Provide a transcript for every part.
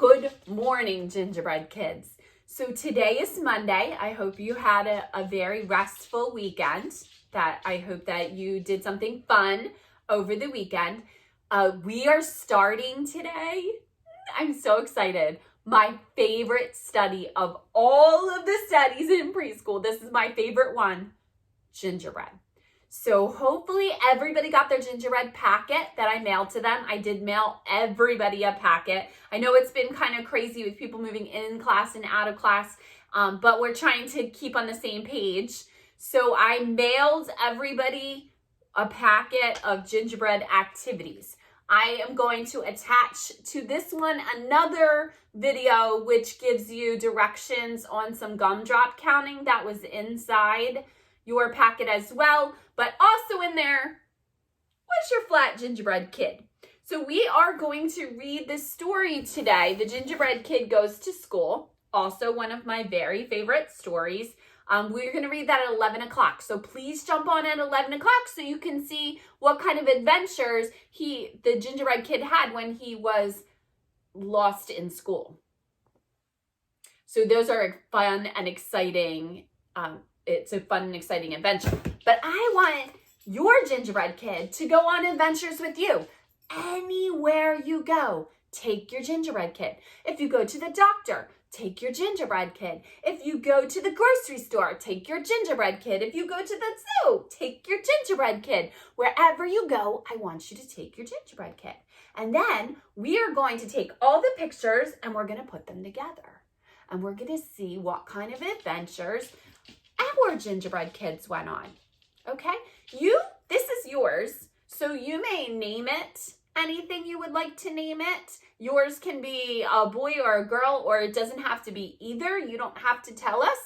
Good morning, gingerbread kids. So today is Monday. I hope you had a very restful weekend. I hope that you did something fun over the weekend. We are starting today. I'm so excited. My favorite study of all of the studies in preschool. This is my favorite one, gingerbread. So hopefully everybody got their gingerbread packet that I mailed to them. I did mail everybody a packet. I know it's been kind of crazy with people moving in class and out of class, but we're trying to keep on the same page. So I mailed everybody a packet of gingerbread activities. I am going to attach to this one another video which gives you directions on some gumdrop counting that was inside your packet as well, but also in there was your flat gingerbread kid. So we are going to read this story today. The Gingerbread Kid Goes to School, also one of my very favorite stories. We're going to read that at 11 o'clock. So please jump on at 11 o'clock so you can see what kind of adventures the gingerbread kid had when he was lost in school. So those are fun and exciting. It's a fun and exciting adventure. But I want your gingerbread kid to go on adventures with you. Anywhere you go, take your gingerbread kid. If you go to the doctor, take your gingerbread kid. If you go to the grocery store, take your gingerbread kid. If you go to the zoo, take your gingerbread kid. Wherever you go, I want you to take your gingerbread kid. And then we are going to take all the pictures and we're going to put them together. And we're going to see what kind of adventures our gingerbread kids went on. Okay? This is yours, so you may name it anything you would like to name it. Yours can be a boy or a girl, or it doesn't have to be either. You don't have to tell us,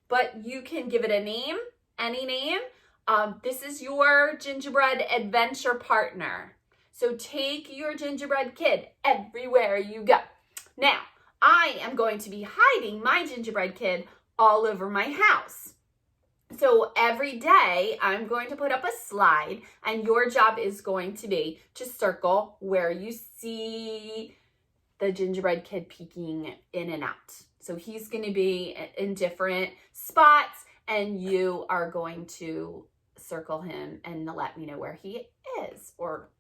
but you can give it a name, any name. This is your gingerbread adventure partner. So take your gingerbread kid everywhere you go. Now, I am going to be hiding my gingerbread kid all over my house. So every day I'm going to put up a slide and your job is going to be to circle where you see the gingerbread kid peeking in and out. So he's going to be in different spots and you are going to circle him and let me know where he is. Or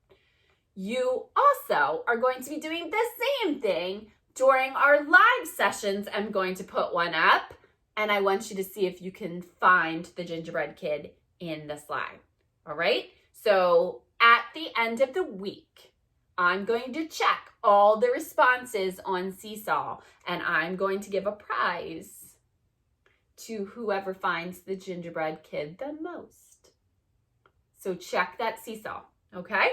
you also are going to be doing the same thing during our live sessions. I'm going to put one up. And I want you to see if you can find the gingerbread kid in the slide. All right? So at the end of the week, I'm going to check all the responses on Seesaw. And I'm going to give a prize to whoever finds the gingerbread kid the most. So check that Seesaw. Okay?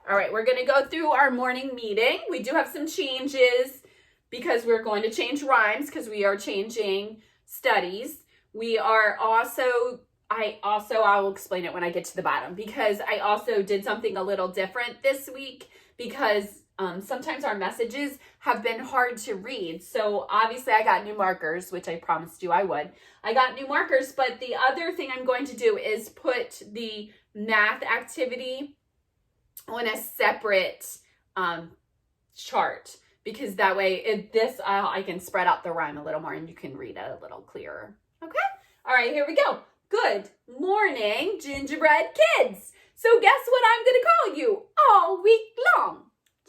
All right, we're going to go through our morning meeting. We do have some changes because we're going to change rhymes because we are changing studies. We are I will explain it when I get to the bottom because I also did something a little different this week because sometimes our messages have been hard to read. So obviously I got new markers, which I promised you I would. I got new markers, but the other thing I'm going to do is put the math activity on a separate chart. Because that way, I can spread out the rhyme a little more and you can read it a little clearer. Okay? All right, here we go. Good morning, gingerbread kids. So guess what I'm going to call you all week long?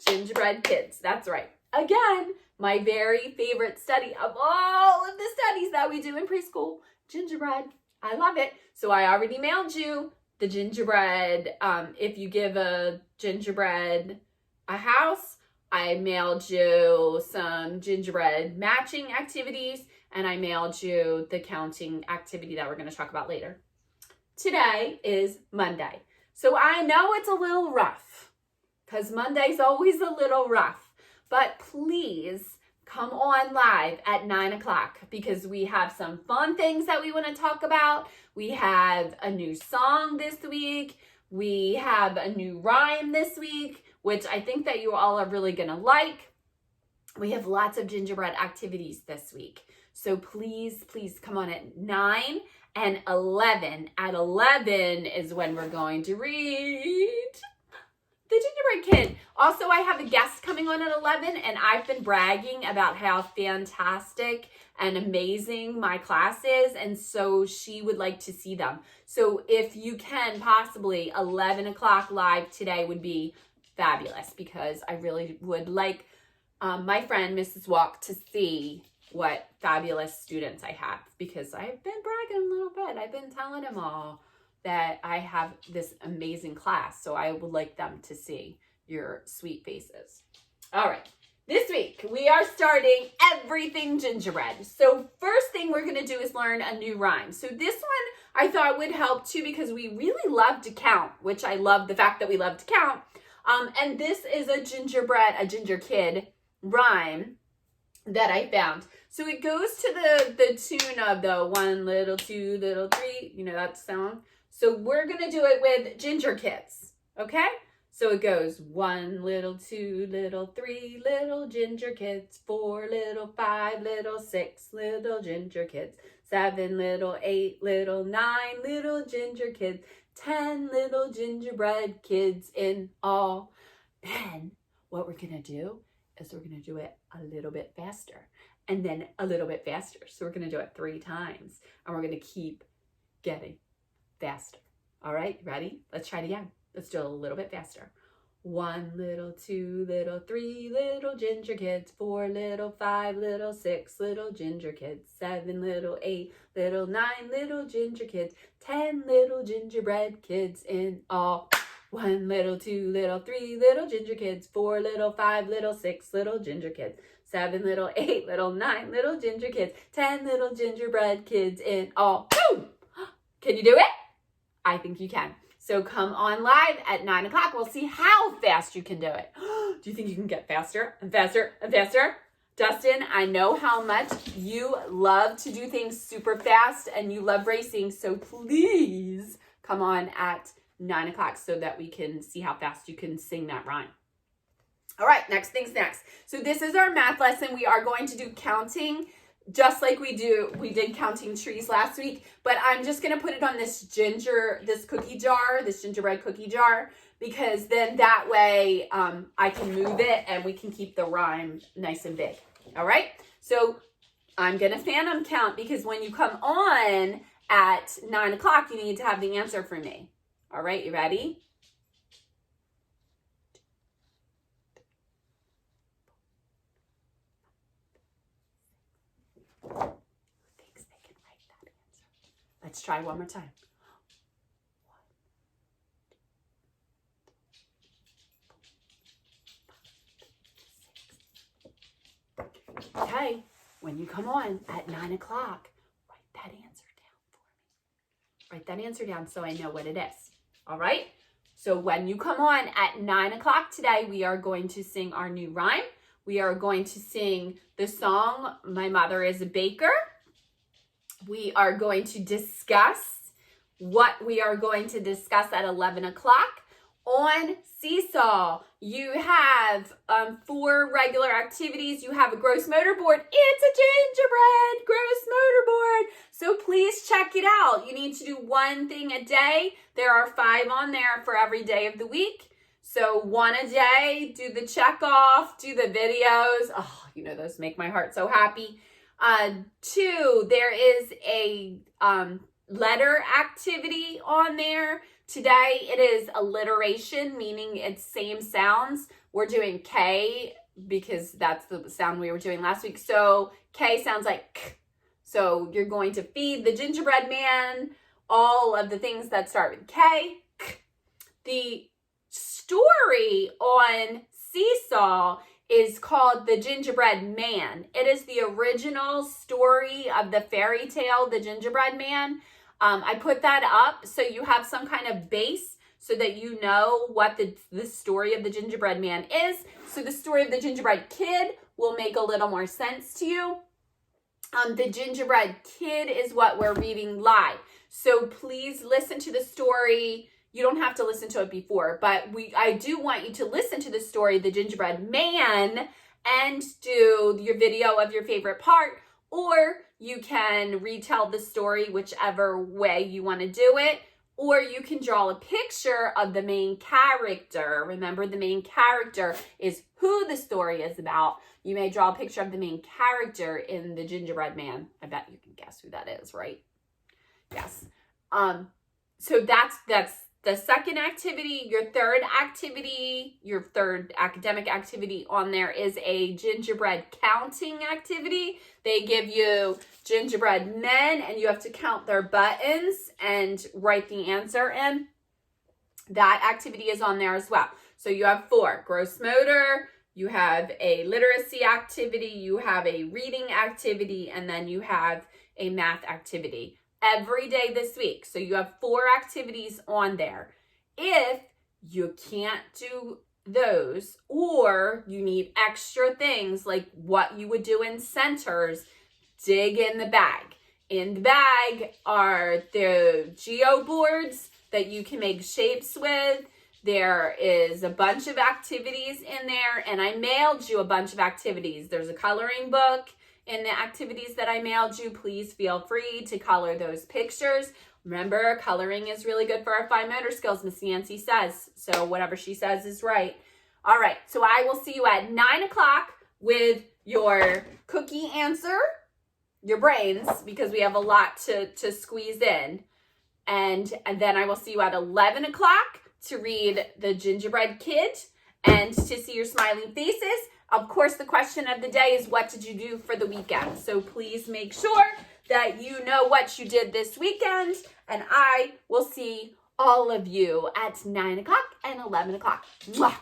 Gingerbread kids. That's right. Again, my very favorite study of all of the studies that we do in preschool, gingerbread. I love it. So I already mailed you the gingerbread. If you give a gingerbread a house, I mailed you some gingerbread matching activities, and I mailed you the counting activity that we're going to talk about later. Today is Monday. So I know it's a little rough, because Monday's always a little rough, but please come on live at 9 o'clock, because we have some fun things that we want to talk about. We have a new song this week. We have a new rhyme this week, which I think that you all are really going to like. We have lots of gingerbread activities this week. So please, please come on at 9 and 11. At 11 is when we're going to read the gingerbread kid. Also, I have a guest coming on at 11, and I've been bragging about how fantastic and amazing my class is, and so she would like to see them. So if you can, possibly 11 o'clock live today would be fabulous, because I really would like my friend Mrs. Walk to see what fabulous students I have, because I've been bragging a little bit. I've been telling them all that I have this amazing class, so I would like them to see your sweet faces. All right, this week we are starting everything gingerbread. So first thing we're gonna do is learn a new rhyme. So this one I thought would help too, because we really love to count, which I love the fact that we love to count. And this is a ginger kid rhyme that I found. So it goes to the tune of the 1 little, 2 little, 3, you know that song? So we're gonna do it with ginger kids, okay? So it goes 1 little, 2 little, 3 little ginger kids, 4 little, 5 little, 6 little ginger kids, 7 little, 8 little, 9 little ginger kids, 10 little gingerbread kids in all. Then what we're gonna do is we're gonna do it a little bit faster, and then a little bit faster. So we're gonna do it 3 times, and we're gonna keep getting faster. All right, ready? Let's try it again. Let's do it a little bit faster. 1 little, 2 little, 3 little ginger kids, 4 little, 5 little, 6 little ginger kids, 7 little, 8 little, 9 little ginger kids, 10 little gingerbread kids in all. 1 little, 2 little, 3 little ginger kids, 4 little, 5 little, 6 little ginger kids, 7 little, 8 little, 9 little ginger kids, 10 little gingerbread kids in all. Boom! Can you do it? I think you can. So come on live at 9 o'clock. We'll see how fast you can do it. Do you think you can get faster and faster and faster? Dustin, I know how much you love to do things super fast and you love racing. So please come on at 9 o'clock so that we can see how fast you can sing that rhyme. All right, next thing's next. So this is our math lesson. We are going to do counting just like we did counting trees last week, but I'm just gonna put it on this gingerbread cookie jar, because then that way I can move it and we can keep the rhyme nice and big. All right, so I'm gonna phantom count, because when you come on at 9 o'clock, you need to have the answer for me. All right, you ready? Let's try one more time. Okay, when you come on at 9 o'clock, write that answer down for me. Write that answer down so I know what it is. All right? So when you come on at 9 o'clock today, we are going to sing our new rhyme. We are going to sing the song, My Mother is a Baker. We are going to discuss what we are going to discuss at 11 o'clock. On Seesaw, you have 4 regular activities. You have a gross motor board. It's a gingerbread gross motor board. So please check it out. You need to do 1 thing a day. There are 5 on there for every day of the week. So 1 a day, do the check off, do the videos. Oh, you know, those make my heart so happy. 2, there is a letter activity on there. Today it is alliteration, meaning it's same sounds. We're doing K because that's the sound we were doing last week. So K sounds like K. So you're going to feed the gingerbread man all of the things that start with K. K. The story on Seesaw is called The Gingerbread Man. It is the original story of the fairy tale, The Gingerbread Man. I put that up so you have some kind of base so that you know what the story of the gingerbread man is. So the story of the gingerbread kid will make a little more sense to you. The gingerbread kid is what we're reading live. So please listen to the story. You don't have to listen to it before, but I do want you to listen to the story, The Gingerbread Man, and do your video of your favorite part, or you can retell the story whichever way you want to do it, or you can draw a picture of the main character. Remember, the main character is who the story is about. You may draw a picture of the main character in the gingerbread man. I bet you can guess who that is, right? Yes. So that's the second activity. Your third activity, your third academic activity on there is a gingerbread counting activity. They give you gingerbread men and you have to count their buttons and write the answer in. That activity is on there as well. So you have 4: gross motor, you have a literacy activity, you have a reading activity, and then you have a math activity every day this week. So you have 4 activities on there. If you can't do those, or you need extra things like what you would do in centers, dig in the bag. In the bag are the geo boards that you can make shapes with. There is a bunch of activities in there, and I mailed you a bunch of activities. There's a coloring book in the activities that I mailed you. Please feel free to color those pictures. Remember, coloring is really good for our fine motor skills, Miss Nancy says. So whatever she says is right. All right, so I will see you at 9 o'clock with your cookie answer, your brains, because we have a lot to squeeze in. And then I will see you at 11 o'clock to read The Gingerbread Kid and to see your smiling faces. Of course, the question of the day is, what did you do for the weekend? So please make sure that you know what you did this weekend. And I will see all of you at 9 o'clock and 11 o'clock. Mwah!